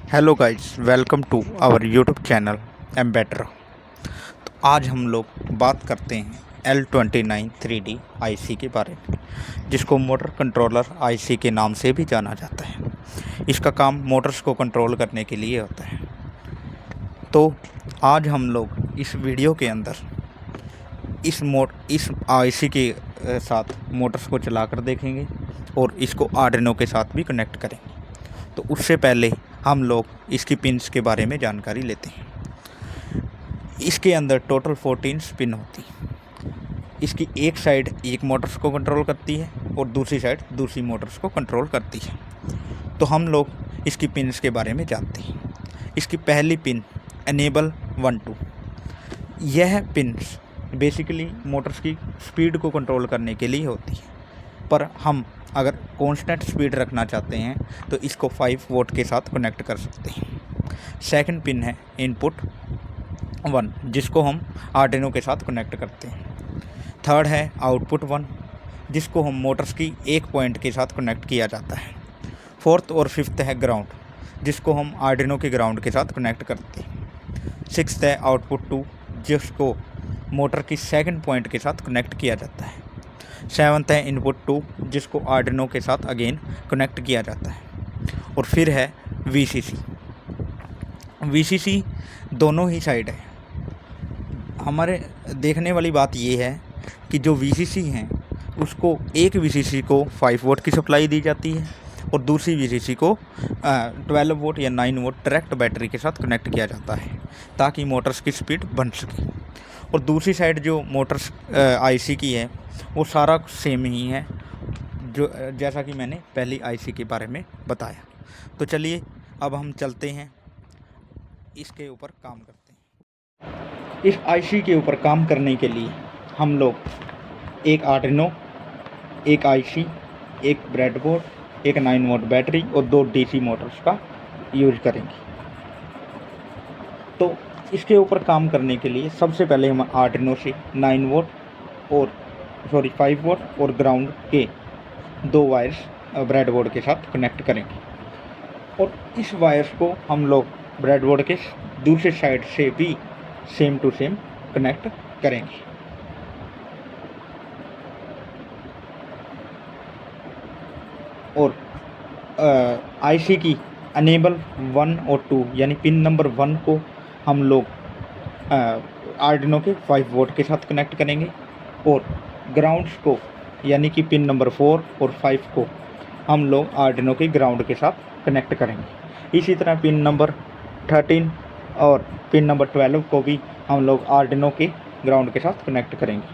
Hello guys, welcome to our YouTube channel M better. तो आज हम लोग बात करते हैं L29 3D IC के बारे में, जिसको मोटर कंट्रोलर आईसी के नाम से भी जाना जाता है। इसका काम मोटर्स को कंट्रोल करने के लिए होता है। तो आज हम लोग इस वीडियो के अंदर इस आईसी के साथ मोटर्स को चलाकर देखेंगे और इसको आर्डिनो के साथ भी कनेक्ट करेंगे। तो उससे पहले हम लोग इसकी पिन्स के बारे में जानकारी लेते हैं। इसके अंदर टोटल 14 पिन होती हैं। इसकी एक साइड एक मोटर्स को कंट्रोल करती है और दूसरी साइड दूसरी मोटर्स को कंट्रोल करती है। तो हम लोग इसकी पिन्स के बारे में जानते हैं। इसकी पहली पिन एनेबल 1 2। यह पिन्स बेसिकली मोटर्स की स्पीड को कंट्रोल करने के लिए होती है, पर हम अगर कांस्टेंट स्पीड रखना चाहते हैं तो इसको 5 वोल्ट के साथ कनेक्ट कर सकते हैं। सेकंड पिन है इनपुट 1, जिसको हम आर्डिनो के साथ कनेक्ट करते हैं। थर्ड है आउटपुट 1, जिसको हम मोटर्स की एक पॉइंट के साथ कनेक्ट किया जाता है। फोर्थ और फिफ्थ है ग्राउंड, जिसको हम आर्डिनो के ग्राउंड के साथ कनेक्ट करते हैं। सिक्स्थ है आउटपुट 2, जिसको मोटर की सेकंड पॉइंट के साथ कनेक्ट किया जाता है। सेवन्थ है इनपुट 2, जिसको आर्डिनो के साथ अगेन कनेक्ट किया जाता है। और फिर है वीसीसी। वीसीसी दोनों ही साइड है। हमारे देखने वाली बात ये है कि जो वीसीसी हैं उसको एक वीसीसी को 5 वोल्ट की सप्लाई दी जाती है और दूसरी वीसीसी को 12 वोल्ट या 9 वोल्ट डायरेक्ट बैटरी के साथ कनेक्ट किया जाता है, ताकि मोटर्स की स्पीड बन सके। और दूसरी साइड जो मोटर्स आईसी की है वो सारा सेम ही है, जो जैसा कि मैंने पहली आईसी के बारे में बताया। तो चलिए अब हम चलते हैं, इसके ऊपर काम करते हैं। इस आईसी के ऊपर काम करने के लिए हम लोग एक आर्डिनो, एक आईसी, एक ब्रेडबोर्ड, एक 9 वोल्ट बैटरी और 2 डीसी मोटर्स का यूज करेंगे। तो इसके ऊपर काम करने के लिए सबसे पहले हम आर्डिनो से 5 वोल्ट और ग्राउंड के 2 वायर्स ब्रेडबोर्ड के साथ कनेक्ट करेंगे। और इस वायर्स को हम लोग ब्रेडबोर्ड के दूसरे साइड से भी सेम टू सेम कनेक्ट करेंगे। और आईसी की अनेबल 1 और 2 यानी पिन नंबर 1 को हम लोग आर्डिनो के 5 वोल्ट के साथ कनेक्ट करेंगे और ग्राउंड्स को यानी कि पिन नंबर 4 और 5 को हम लोग आर्डिनो के ग्राउंड के साथ कनेक्ट करेंगे। इसी तरह पिन नंबर 13 और पिन नंबर 12 को भी हम लोग आर्डिनो के ग्राउंड के साथ कनेक्ट करेंगे।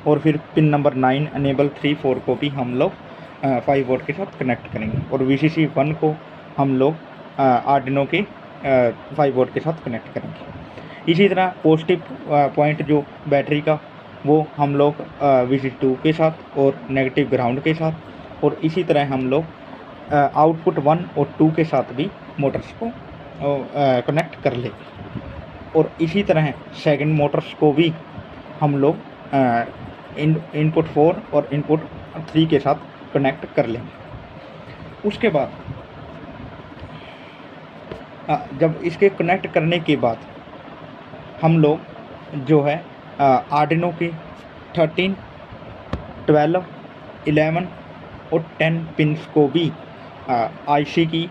और फिर पिन नंबर 9 अनेबल 3 4 को भी हम लोग 5 वोल्ट के साथ कनेक्ट करेंगे। और वीसीसी 1 को हम लोग आर्डिनो के 5 वोल्ट के साथ कनेक्ट करेंगे। इसी तरह पॉजिटिव पॉइंट जो बैटरी का वो हम लोग वीसीसी 2 के साथ और नेगेटिव ग्राउंड के साथ, और इसी तरह हम लोग आउटपुट 1 और 2 के साथ भी मोटर्स को कनेक्ट कर लेंगे। और इसी तरह सेकंड मोटर्स को भी हम लोग इनपुट 4 और इनपुट 3 के साथ कनेक्ट कर लेंगे। उसके बाद जब इसके कनेक्ट करने के बाद हम लोग जो है आर्डिनो की 13, 12, 11 और 10 पिन्स को भी आईसी की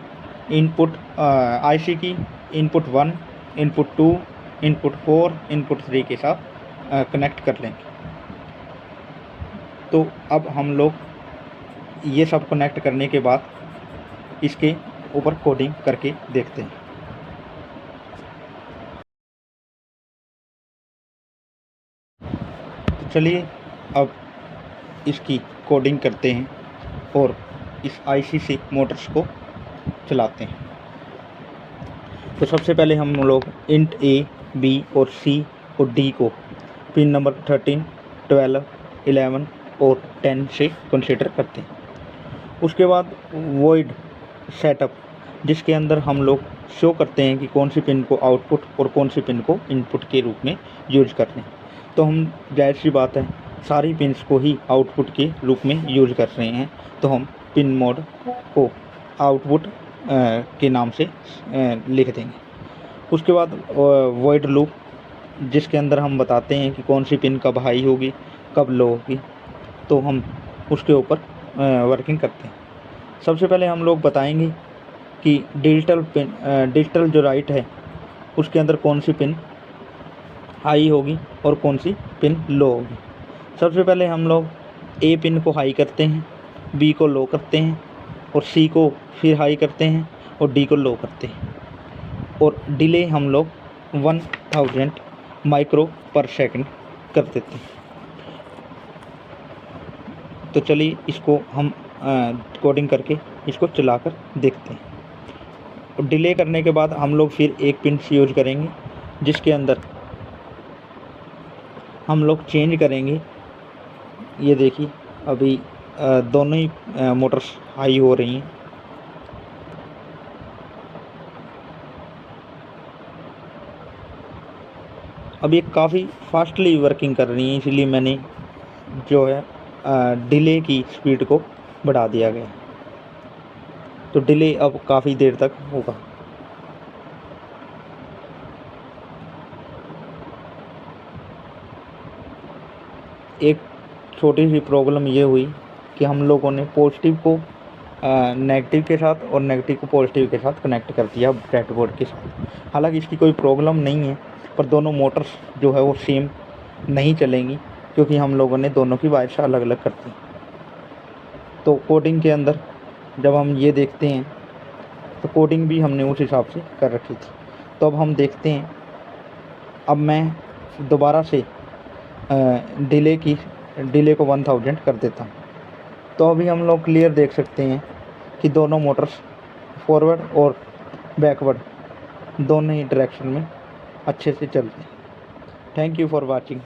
इनपुट 1, इनपुट 2, इनपुट 4, इनपुट 3 के साथ कनेक्ट कर लेंगे। तो अब हम लोग ये सब कनेक्ट करने के बाद इसके ऊपर कोडिंग करके देखते हैं। तो चलिए अब इसकी कोडिंग करते हैं और इस आईसी से मोटर्स को चलाते हैं। तो सबसे पहले हम लोग इंट ए, बी और सी और डी को पिन नंबर 13, 12, 11 और 10 से कंसीडर करते हैं। उसके बाद वॉइड सेटअप, जिसके अंदर हम लोग शो करते हैं कि कौन सी पिन को आउटपुट और कौन सी पिन को इनपुट के रूप में यूज करते हैं। तो हम जाहिर सी बात है सारी पिन्स को ही आउटपुट के रूप में यूज कर रहे हैं, तो हम पिन मोड को आउटपुट के नाम से लिख देंगे। उसके बाद वॉइड लूप, जिसके अंदर हम बताते हैं कि कौन सी पिन कब हाई होगी कब लो होगी, तो हम उसके ऊपर वर्किंग करते हैं। सबसे पहले हम लोग बताएंगे कि डिजिटल जो राइट है उसके अंदर कौन सी पिन हाई होगी और कौन सी पिन लो होगी। सबसे पहले हम लोग ए पिन को हाई करते हैं, बी को लो करते हैं और सी को फिर हाई करते हैं और डी को लो करते हैं, और डिले हम लोग 1000 माइक्रो पर सेकंड कर देते हैं। तो चलिए इसको हम कोडिंग करके इसको चलाकर देखते हैं। और डिले करने के बाद हम लोग फिर एक पिन यूज करेंगे, जिसके अंदर हम लोग चेंज करेंगे। ये देखिए अभी दोनों ही मोटर्स हाई हो रही हैं। अब ये काफ़ी फास्टली वर्किंग कर रही हैं, इसलिए मैंने जो है डिले की स्पीड को बढ़ा दिया गया। तो डिले अब काफ़ी देर तक होगा। एक छोटी सी प्रॉब्लम ये हुई कि हम लोगों ने पॉजिटिव को नेगेटिव के साथ और नेगेटिव को पॉजिटिव के साथ कनेक्ट कर दिया ब्रेडबोर्ड के साथ। हालांकि इसकी कोई प्रॉब्लम नहीं है, पर दोनों मोटर्स जो है वो सेम नहीं चलेंगी, क्योंकि हम लोगों ने दोनों की वायर्स अलग अलग कर दी। तो कोडिंग के अंदर जब हम ये देखते हैं तो कोडिंग भी हमने उस हिसाब से कर रखी थी। तो अब हम देखते हैं, अब मैं दोबारा से डिले को 1000 कर देता हूँ। तो अभी हम लोग क्लियर देख सकते हैं कि दोनों मोटर्स फॉरवर्ड और बैकवर्ड दोनों ही डायरेक्शन में अच्छे से चल रही हैं। Thank you for watching.